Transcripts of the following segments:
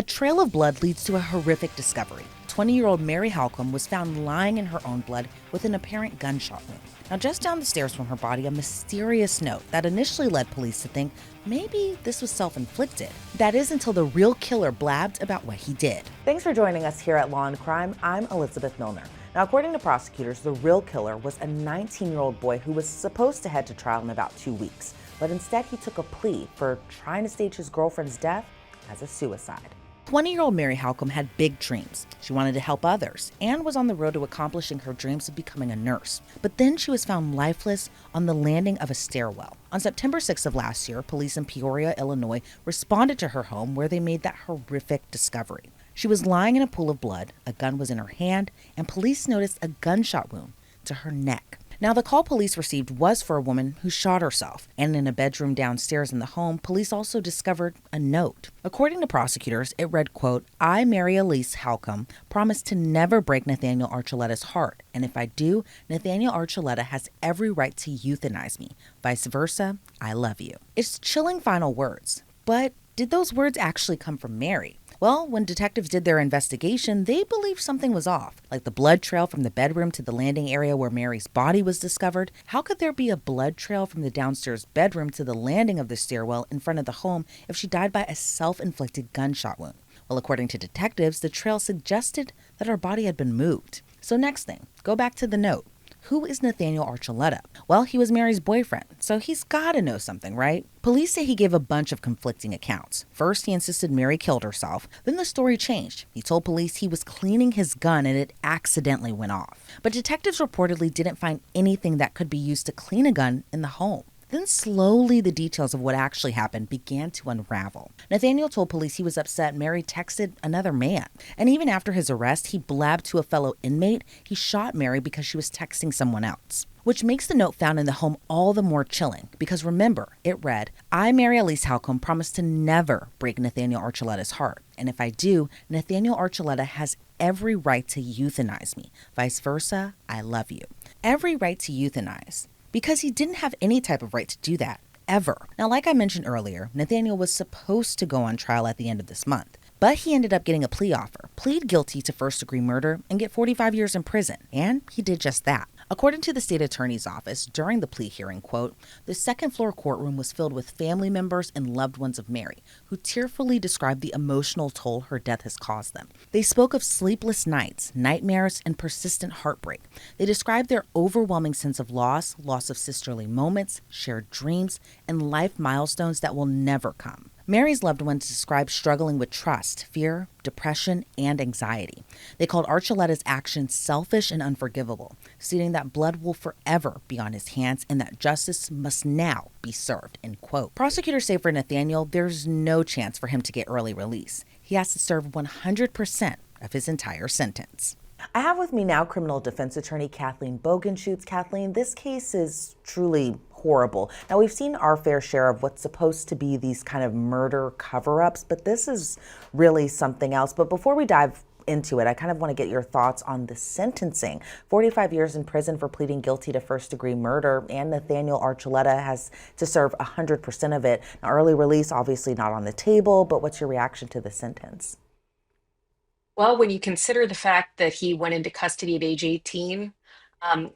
A trail of blood leads to a horrific discovery. 20-year-old Mary Halcomb was found lying in her own blood with an apparent gunshot wound. Now, just down the stairs from her body, a mysterious note that initially led police to think maybe this was self-inflicted. That is until the real killer blabbed about what he did. Thanks for joining us here at Law&Crime. I'm Elizabeth Millner. Now, according to prosecutors, the real killer was a 19-year-old boy who was supposed to head to trial in about 2 weeks. But instead, he took a plea for trying to stage his girlfriend's death as a suicide. 20-year-old Mary Halcomb had big dreams. She wanted to help others and was on the road to accomplishing her dreams of becoming a nurse. But then she was found lifeless on the landing of a stairwell. On September 6th of last year, police in Peoria, Illinois, responded to her home where they made that horrific discovery. She was lying in a pool of blood, a gun was in her hand, and police noticed a gunshot wound to her neck. Now, the call police received was for a woman who shot herself, and in a bedroom downstairs in the home, police also discovered a note. According to prosecutors, it read, quote, "I, Mary Halcomb, promise to never break Nathaniel Archuleta's heart, and if I do, Nathaniel Archuleta has every right to euthanize me. Vice versa, I love you." It's chilling final words, but did those words actually come from Mary? Well, when detectives did their investigation, they believed something was off, like the blood trail from the bedroom to the landing area where Mary's body was discovered. How could there be a blood trail from the downstairs bedroom to the landing of the stairwell in front of the home if she died by a self-inflicted gunshot wound? Well, according to detectives, the trail suggested that her body had been moved. So next thing, go back to the note. Who is Nathaniel Archuleta? Well, he was Mary's boyfriend, so he's gotta know something, right? Police say he gave a bunch of conflicting accounts. First, he insisted Mary killed herself. Then the story changed. He told police he was cleaning his gun and it accidentally went off. But detectives reportedly didn't find anything that could be used to clean a gun in the home. Then slowly the details of what actually happened began to unravel. Nathaniel told police he was upset Mary texted another man. And even after his arrest, he blabbed to a fellow inmate he shot Mary because she was texting someone else. Which makes the note found in the home all the more chilling. Because remember, it read, "I, Mary Halcomb, promise to never break Nathaniel Archuleta's heart. And if I do, Nathaniel Archuleta has every right to euthanize me. Vice versa, I love you." Every right to euthanize. Because he didn't have any type of right to do that, ever. Now, like I mentioned earlier, Nathaniel was supposed to go on trial at the end of this month. But he ended up getting a plea offer, plead guilty to first-degree murder, and get 45 years in prison. And he did just that. According to the state attorney's office, during the plea hearing, quote, "The second-floor courtroom was filled with family members and loved ones of Mary, who tearfully described the emotional toll her death has caused them. They spoke of sleepless nights, nightmares, and persistent heartbreak. They described their overwhelming sense of loss of sisterly moments, shared dreams, and life milestones that will never come. Mary's loved ones described struggling with trust, fear, depression, and anxiety. They called Archuleta's actions selfish and unforgivable, stating that blood will forever be on his hands and that justice must now be served," end quote. Prosecutors say for Nathaniel, there's no chance for him to get early release. He has to serve 100% of his entire sentence. I have with me now criminal defense attorney Kathleen Bogenschutz. Kathleen, this case is truly horrible. Now, we've seen our fair share of what's supposed to be these kind of murder cover-ups, but this is really something else. But before we dive into it, I kind of want to get your thoughts on the sentencing. 45 years in prison for pleading guilty to first-degree murder, and Nathaniel Archuleta has to serve 100% of it. Now, early release, obviously not on the table, but what's your reaction to the sentence? Well, when you consider the fact that he went into custody at age 18,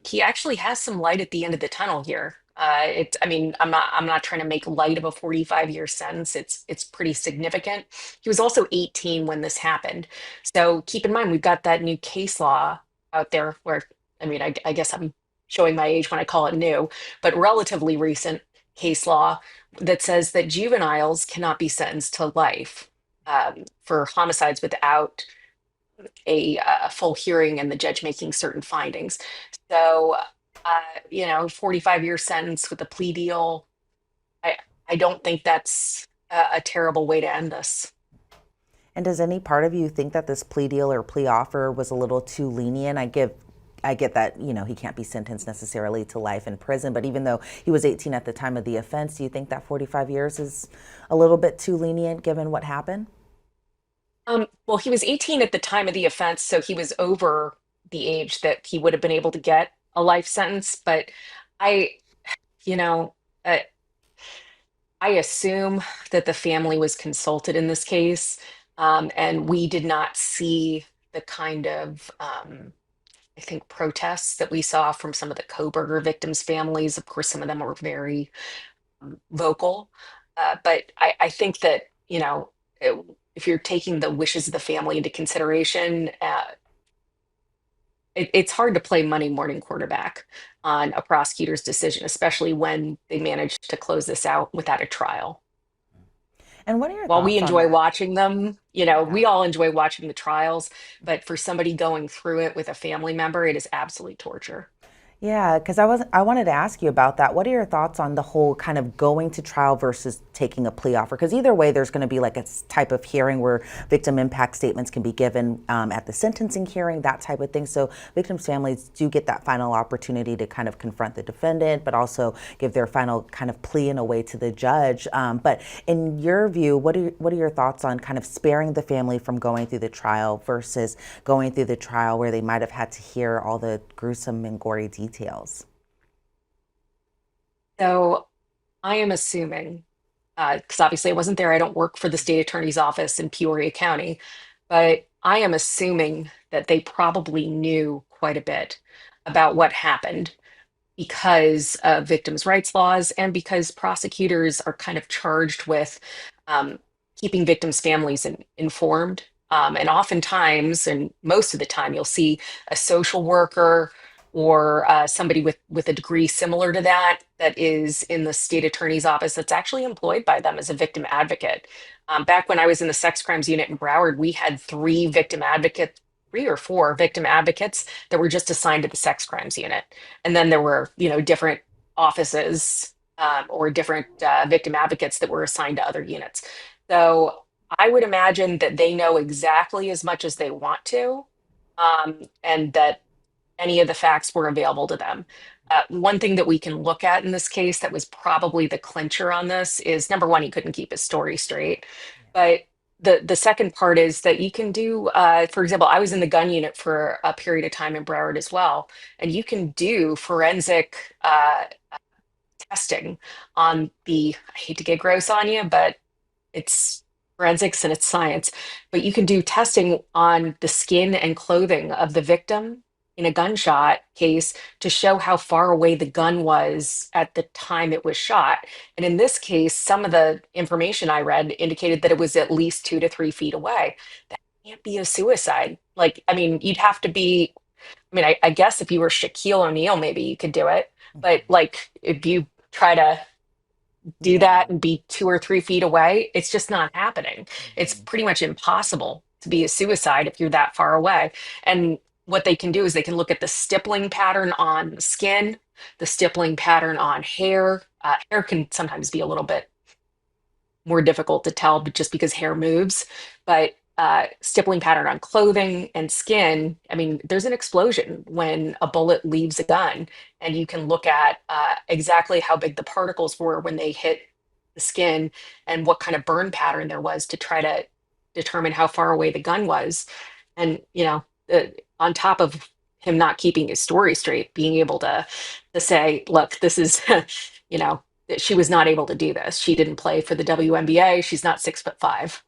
he actually has some light at the end of the tunnel here. I mean, I'm not trying to make light of a 45-year sentence. It's pretty significant. He was also 18 when this happened. So keep in mind, we've got that new case law out there where, I mean, I guess I'm showing my age when I call it new, but relatively recent case law that says that juveniles cannot be sentenced to life for homicides without a full hearing and the judge making certain findings. So, 45-year sentence with a plea deal. I I don't think that's a terrible way to end this. And does any part of you think that this plea deal or plea offer was a little too lenient? I get that, he can't be sentenced necessarily to life in prison, but even though he was 18 at the time of the offense, do you think that 45 years is a little bit too lenient given what happened? Well, he was 18 at the time of the offense, so he was over the age that he would have been able to get a life sentence. But I, you know, I assume that the family was consulted in this case. And we did not see the kind of, I think, protests that we saw from some of the Koberger victims' families. Of course, some of them were very vocal. But I think that, if you're taking the wishes of the family into consideration, it's hard to play Monday morning quarterback on a prosecutor's decision, especially when they managed to close this out without a trial. And what are your While we thoughts on enjoy that? watching them, we Yeah. all enjoy watching the trials, but for somebody going through it with a family member, it is absolute torture. Yeah, because I wanted to ask you about that. What are your thoughts on the whole kind of going to trial versus taking a plea offer? Because either way, there's going to be like a type of hearing where victim impact statements can be given at the sentencing hearing, that type of thing. So victims' families do get that final opportunity to kind of confront the defendant, but also give their final kind of plea in a way to the judge. But in your view, what are your thoughts on kind of sparing the family from going through the trial versus going through the trial where they might have had to hear all the gruesome and gory details? So I am assuming, because obviously I wasn't there, I don't work for the state attorney's office in Peoria County, but I am assuming that they probably knew quite a bit about what happened because of victims' rights laws and because prosecutors are kind of charged with um, keeping victims' families informed. And oftentimes, and most of the time, you'll see a social worker or somebody with a degree similar to that is in the state attorney's office that's actually employed by them as a victim advocate. Back when I was in the sex crimes unit in Broward, we had three or four victim advocates that were just assigned to the sex crimes unit. And then there were, different offices or different victim advocates that were assigned to other units. So I would imagine that they know exactly as much as they want to, and that any of the facts were available to them. One thing that we can look at in this case that was probably the clincher on this is number one, he couldn't keep his story straight. But the second part is that you can do, for example, I was in the gun unit for a period of time in Broward as well, and you can do forensic testing on I hate to get gross on you, but it's forensics and it's science, but you can do testing on the skin and clothing of the victim in a gunshot case to show how far away the gun was at the time it was shot. And in this case, some of the information I read indicated that it was at least 2 to 3 feet away. That can't be a suicide. Like, I mean, you'd have to be, I mean, I guess if you were Shaquille O'Neal, maybe you could do it. But like, if you try to do Yeah. that and be 2 or 3 feet away, it's just not happening. It's Mhm. pretty much impossible to be a suicide if you're that far away. And what they can do is they can look at the stippling pattern on the skin, the stippling pattern on hair. Hair can sometimes be a little bit more difficult to tell, but just because hair moves. But stippling pattern on clothing and skin, I mean, there's an explosion when a bullet leaves a gun, and you can look at exactly how big the particles were when they hit the skin and what kind of burn pattern there was to try to determine how far away the gun was. And, on top of him not keeping his story straight, being able to say, look, this is, you know, that she was not able to do this. She didn't play for the WNBA. She's not 6'5".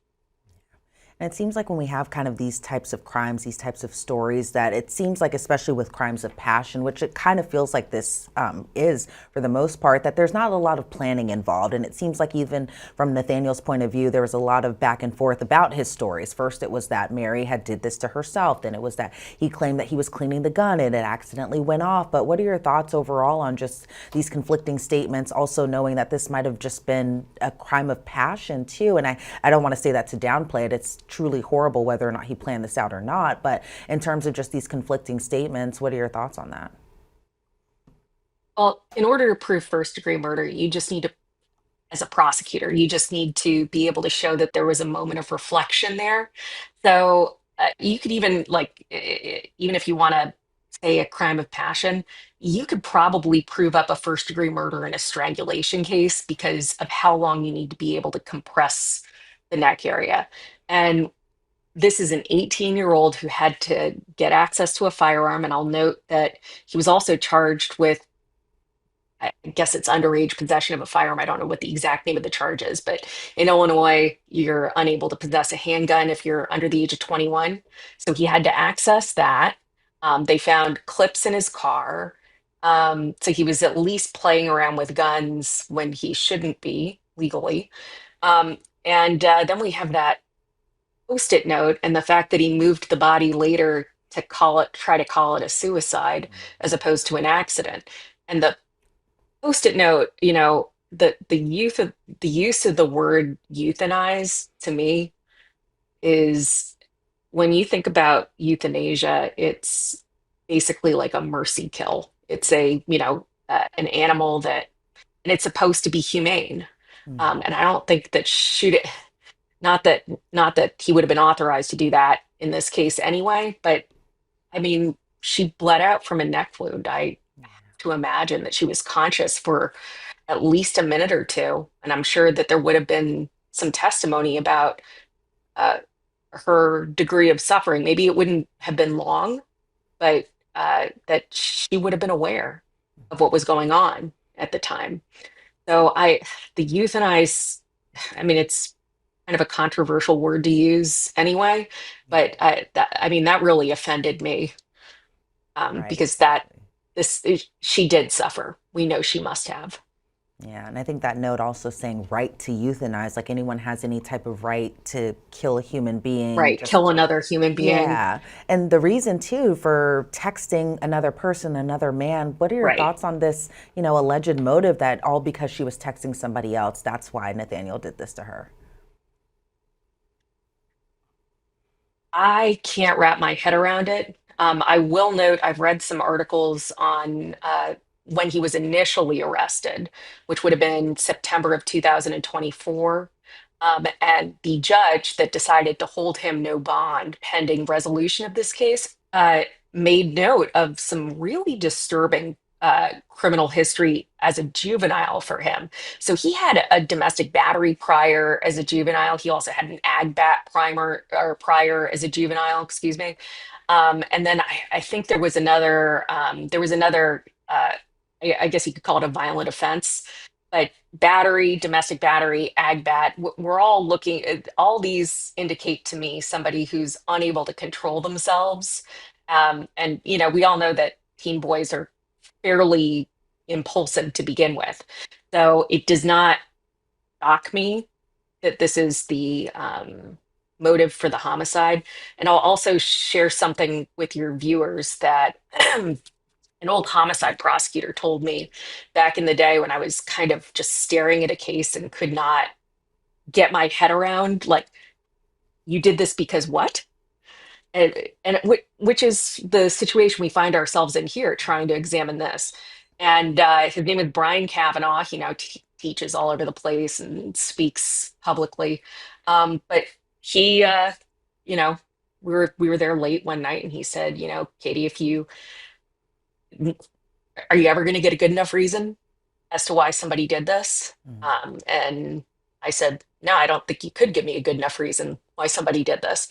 And it seems like when we have kind of these types of crimes, these types of stories, that it seems like, especially with crimes of passion, which it kind of feels like this is for the most part, that there's not a lot of planning involved. And it seems like even from Nathaniel's point of view, there was a lot of back and forth about his stories. First, it was that Mary had did this to herself. Then it was that he claimed that he was cleaning the gun and it accidentally went off. But what are your thoughts overall on just these conflicting statements, also knowing that this might have just been a crime of passion too? And I don't want to say that to downplay it. It's truly horrible whether or not he planned this out or not. But in terms of just these conflicting statements, what are your thoughts on that? Well, in order to prove first degree murder, you just need to, as a prosecutor, you just need to be able to show that there was a moment of reflection there. So you could even, like, even if you want to say a crime of passion, you could probably prove up a first degree murder in a strangulation case because of how long you need to be able to compress the neck area. And this is an 18-year-old who had to get access to a firearm. And I'll note that he was also charged with I guess it's underage possession of a firearm. I don't know what the exact name of the charge is, but in Illinois, you're unable to possess a handgun if you're under the age of 21. So he had to access that. They found clips in his car. So he was at least playing around with guns when he shouldn't be legally. And then we have that post-it note and the fact that he moved the body later to try to call it a suicide as opposed to an accident. And the post-it note, the use of the word euthanize to me is when you think about euthanasia, it's basically like a mercy kill. It's an animal that, and it's supposed to be humane. Mm. And I don't think that not that not that he would have been authorized to do that in this case anyway, but I mean, she bled out from a neck wound. I have to imagine that she was conscious for at least a minute or two, and I'm sure that there would have been some testimony about uh, her degree of suffering. Maybe it wouldn't have been long, but that she would have been aware of what was going on at the time. So the euthanize, I mean, it's kind of a controversial word to use anyway, but I mean, that really offended me Right, because exactly. she did suffer. We know she must have. Yeah, and I think that note also saying right to euthanize, like anyone has any type of right to kill a human being Right. just Kill for, another human being. yeah. And the reason too for texting another person, another man, what are your Right. thoughts on this, alleged motive that all because she was texting somebody else, that's why Nathaniel did this to her? I can't wrap my head around it. I will note I've read some articles on when he was initially arrested, which would have been September of 2024. And the judge that decided to hold him no bond pending resolution of this case made note of some really disturbing criminal history as a juvenile for him. So he had a domestic battery prior as a juvenile. He also had an ag bat primer or prior as a juvenile, excuse me. And then I think there was another I guess you could call it a violent offense, but battery, domestic battery, ag bat, we're all looking at all these indicate to me somebody who's unable to control themselves. And we all know that teen boys are fairly impulsive to begin with. So it does not shock me that this is the motive for the homicide. And I'll also share something with your viewers that an old homicide prosecutor told me back in the day when I was kind of just staring at a case and could not get my head around, like, you did this because what? Which is the situation we find ourselves in here trying to examine this. And his name is Brian Kavanaugh. He now teaches all over the place and speaks publicly. But he, you know, we were there late one night, and he said, Katie, if you are you ever going to get a good enough reason as to why somebody did this? Mm. And I said, no, I don't think you could give me a good enough reason why somebody did this.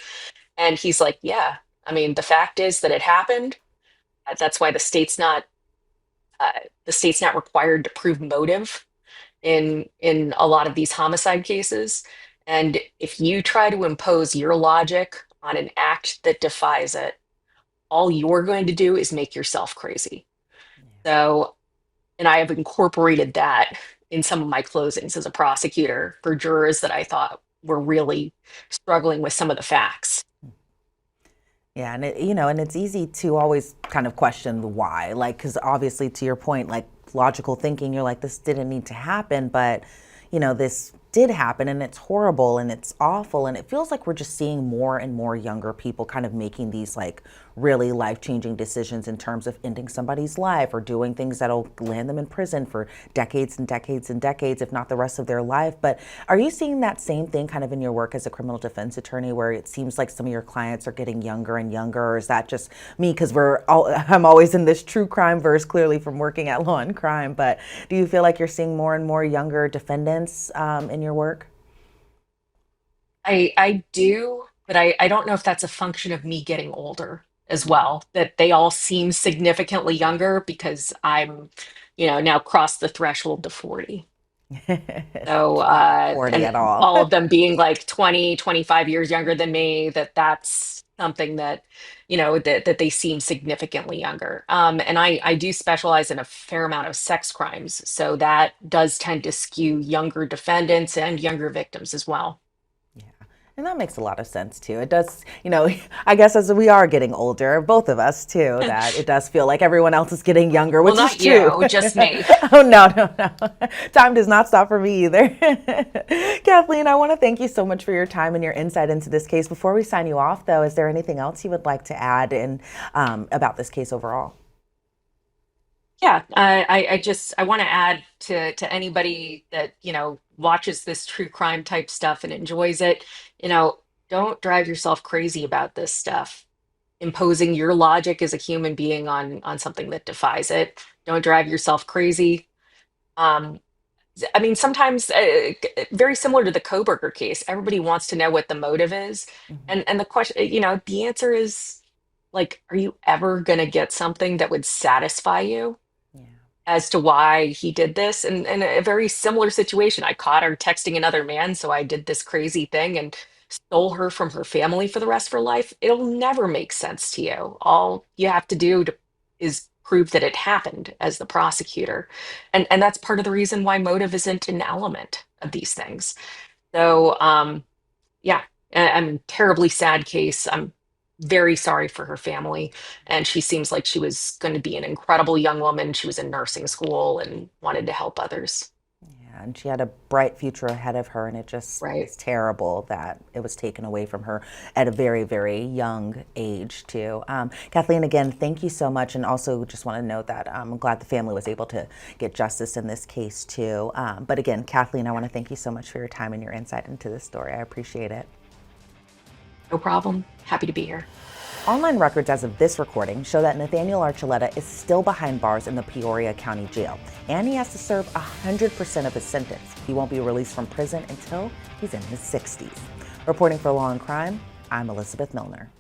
And he's like, yeah, I mean, the fact is that it happened. That's why uh, the state's not required to prove motive in a lot of these homicide cases. And if you try to impose your logic on an act that defies it, all you're going to do is make yourself crazy. So, and I have incorporated that in some of my closings as a prosecutor for jurors that I thought were really struggling with some of the facts. Yeah, and and it's easy to always kind of question the why, like, because obviously, to your point, like logical thinking, you're like, this didn't need to happen, but this did happen, and it's horrible, and it's awful, and it feels like we're just seeing more and more younger people kind of making these like really life-changing decisions in terms of ending somebody's life or doing things that'll land them in prison for decades and decades and decades, if not the rest of their life. But are you seeing that same thing kind of in your work as a criminal defense attorney, where it seems like some of your clients are getting younger and younger, or is that just me because I'm always in this true crime verse clearly from working at Law and Crime? But do you feel like you're seeing more and more younger defendants in your work? I do, but I don't know if that's a function of me getting older as well, that they all seem significantly younger because I'm now crossed the threshold to 40. So, She's not 40 and at all. all of them being like 20, 25 years younger than me, that's something that, that they seem significantly younger. And I do specialize in a fair amount of sex crimes. So that does tend to skew younger defendants and younger victims as well. Yeah. And that makes a lot of sense too. It does, I guess as we are getting older, both of us too, that it does feel like everyone else is getting younger, Well, which is not true. you, just me. Oh, no, no, no. Time does not stop for me either. Kathleen, I want to thank you so much for your time and your insight into this case. Before we sign you off, though, is there anything else you would like to add about this case overall? Yeah, I want to add to anybody that, watches this true crime type stuff and enjoys it, you know, don't drive yourself crazy about this stuff. Imposing your logic as a human being on something that defies it. Don't drive yourself crazy. Um, I mean, sometimes very similar to the Koberger case, everybody wants to know what the motive is, Mhm. and the question, the answer is like, are you ever going to get something that would satisfy you Yeah. as to why he did this? And in a very similar situation, I caught her texting another man, so I did this crazy thing and stole her from her family for the rest of her life. It'll never make sense to you. All you have to do is prove that it happened as the prosecutor. And that's part of the reason why motive isn't an element of these things. So yeah, I'm terribly sad case. I'm very sorry for her family. And she seems like she was going to be an incredible young woman. She was in nursing school and wanted to help others. Yeah, and she had a bright future ahead of her, and it just Right. is terrible that it was taken away from her at a very, very young age, too. Kathleen, again, thank you so much, and also just want to note that I'm glad the family was able to get justice in this case, too. But again, Kathleen, I want to thank you so much for your time and your insight into this story. I appreciate it. No problem. Happy to be here. Online records as of this recording show that Nathaniel Archuleta is still behind bars in the Peoria County Jail, and he has to serve 100% of his sentence. He won't be released from prison until he's in his 60s. Reporting for Law and Crime, I'm Elizabeth Millner.